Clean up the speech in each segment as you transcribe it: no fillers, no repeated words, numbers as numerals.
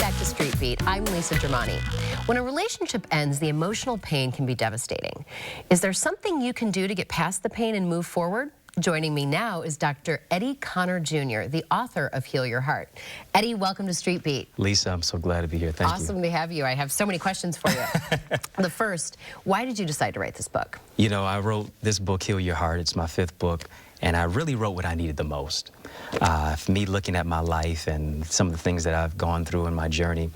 back to Street Beat. I'm Lisa Germani. When a relationship ends, the emotional pain can be devastating. Is there something you can do to get past the pain and move forward? Joining me now is Dr. Eddie Connor Jr., the author of Heal Your Heart. Eddie, welcome to Street Beat. Lisa, I'm so glad to be here. Thank you. Awesome to have you. I have so many questions for you. The first, why did you decide to write this book? You know, I wrote this book, Heal Your Heart. It's my 5th book, and I really wrote what I needed the most. For me, looking at my life and some of the things that I've gone through in my journey,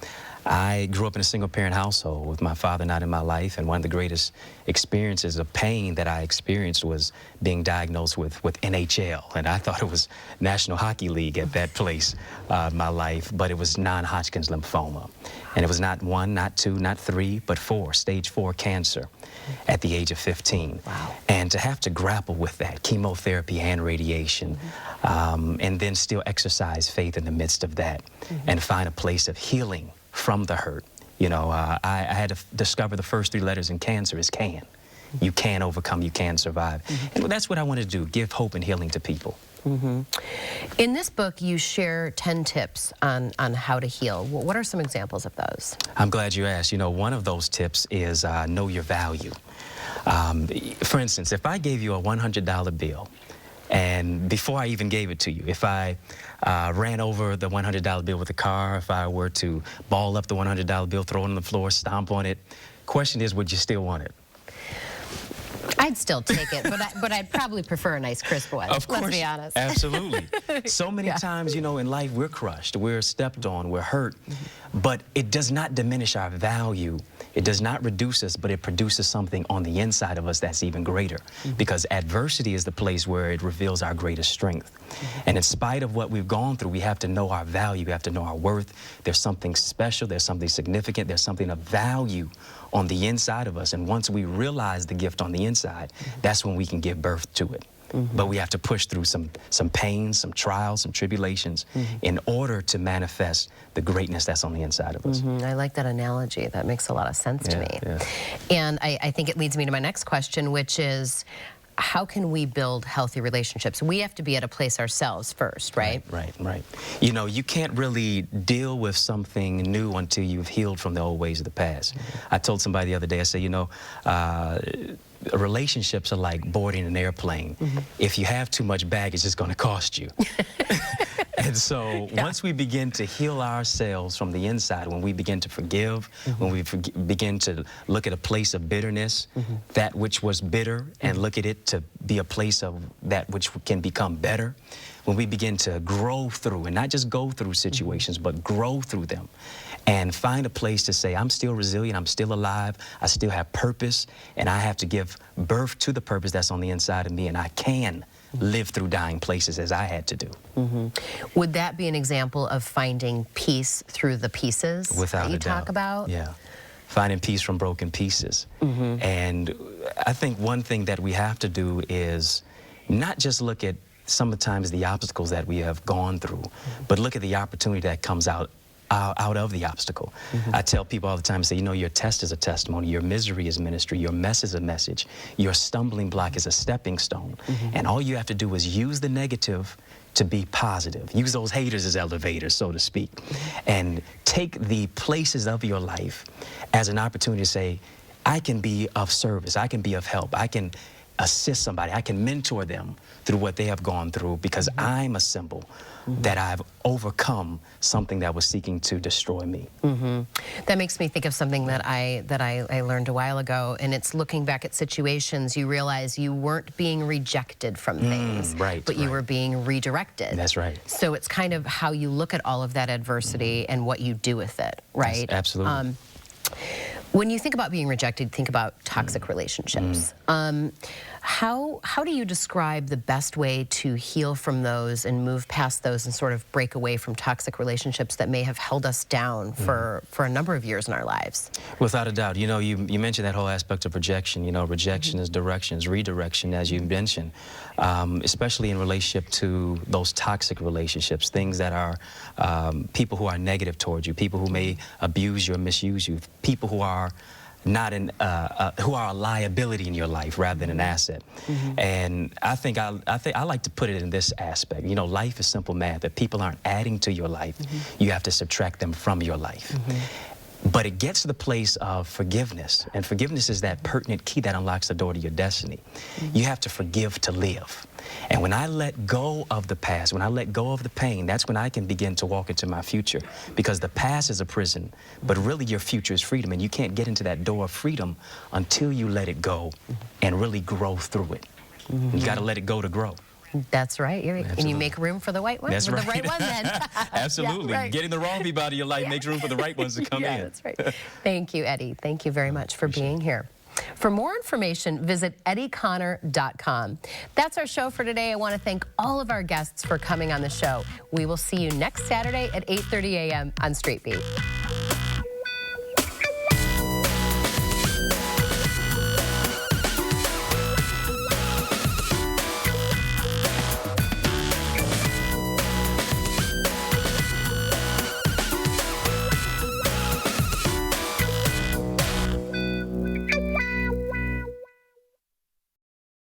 I grew up in a single-parent household with my father not in my life, and one of the greatest experiences of pain that I experienced was being diagnosed with NHL, and I thought it was National Hockey League at that place in my life, but it was non-Hodgkin's lymphoma. And it was not 1, not 2, not 3, but 4, stage 4 cancer at the age of 15. Wow. And to have to grapple with that, chemotherapy and radiation, and then still exercise faith in the midst of that, and find a place of healing from the hurt. You know, I had to discover the first 3 letters in cancer is can. You can overcome, you can survive. And that's what I want to do, give hope and healing to people. In this book, you share 10 tips on how to heal. What are some examples of those? I'm glad you asked. You know, one of those tips is know your value. For instance, if I gave you a $100 bill, and before I even gave it to you, if I ran over the $100 bill with a car, if I were to ball up the $100 bill, throw it on the floor, stomp on it, question is, would you still want it? I'd still take it, but I'd probably prefer a nice crisp one. Of course, let's be honest. Absolutely. So many times, you know, in life we're crushed, we're stepped on, we're hurt, but it does not diminish our value. It does not reduce us, but it produces something on the inside of us that's even greater, because adversity is the place where it reveals our greatest strength. And in spite of what we've gone through, we have to know our value, we have to know our worth. There's something special, there's something significant, there's something of value on the inside of us, and once we realize the gift on the inside, that's when we can give birth to it. But we have to push through some pain, some trials, some tribulations in order to manifest the greatness that's on the inside of us. I like that analogy. That makes a lot of sense to me. Yeah. And I think it leads me to my next question, which is, how can we build healthy relationships? We have to be at a place ourselves first, right? Right. You know, you can't really deal with something new until you've healed from the old ways of the past. I told somebody the other day, I said, you know, relationships are like boarding an airplane. If you have too much baggage, it's going to cost you. And so once we begin to heal ourselves from the inside, when we begin to forgive, when we begin to look at a place of bitterness, that which was bitter, and look at it to be a place of that which can become better, when we begin to grow through, and not just go through situations, but grow through them, and find a place to say, I'm still resilient, I'm still alive, I still have purpose, and I have to give birth to the purpose that's on the inside of me, and I can live through dying places as I had to do. Would that be an example of finding peace through the pieces Without that you a doubt. talk about? Yeah, finding peace from broken pieces. And I think one thing that we have to do is not just look at sometimes the obstacles that we have gone through, but look at the opportunity that comes out of the obstacle. I tell people all the time, I say, you know, your test is a testimony, your misery is ministry, your mess is a message, your stumbling block is a stepping stone. And all you have to do is use the negative to be positive. Use those haters as elevators, so to speak. And take the places of your life as an opportunity to say, I can be of service, I can be of help, I can assist somebody, I can mentor them through what they have gone through, because I'm a symbol that I've overcome something that was seeking to destroy me. That makes me think of something that I learned a while ago, and it's looking back at situations, you realize you weren't being rejected from things, but you were being redirected. That's right. So it's kind of how you look at all of that adversity and what you do with it, right? Yes, absolutely. When you think about being rejected, think about toxic relationships. How do you describe the best way to heal from those and move past those and sort of break away from toxic relationships that may have held us down for a number of years in our lives? Without a doubt. You know, you mentioned that whole aspect of rejection. You know, rejection is direction, is redirection, as you mentioned, especially in relationship to those toxic relationships, things that are people who are negative towards you, people who may abuse you or misuse you, people who are not who are a liability in your life rather than an asset. And I think I like to put it in this aspect. You know, life is simple math. If people aren't adding to your life, you have to subtract them from your life. But it gets to the place of forgiveness, and forgiveness is that pertinent key that unlocks the door to your destiny. You have to forgive to live. And when I let go of the past, when I let go of the pain, that's when I can begin to walk into my future. Because the past is a prison, but really your future is freedom, and you can't get into that door of freedom until you let it go and really grow through it. You got to let it go to grow. That's right. And you make room for the right one. That's for right. the right one then. Absolutely. Yeah, right. Getting the wrong people out of your life makes room for the right ones to come in. That's right. Thank you, Eddie. Thank you very much for being here. For more information, visit eddieconner.com. That's our show for today. I want to thank all of our guests for coming on the show. We will see you next Saturday at 8:30 a.m. on Street Beat.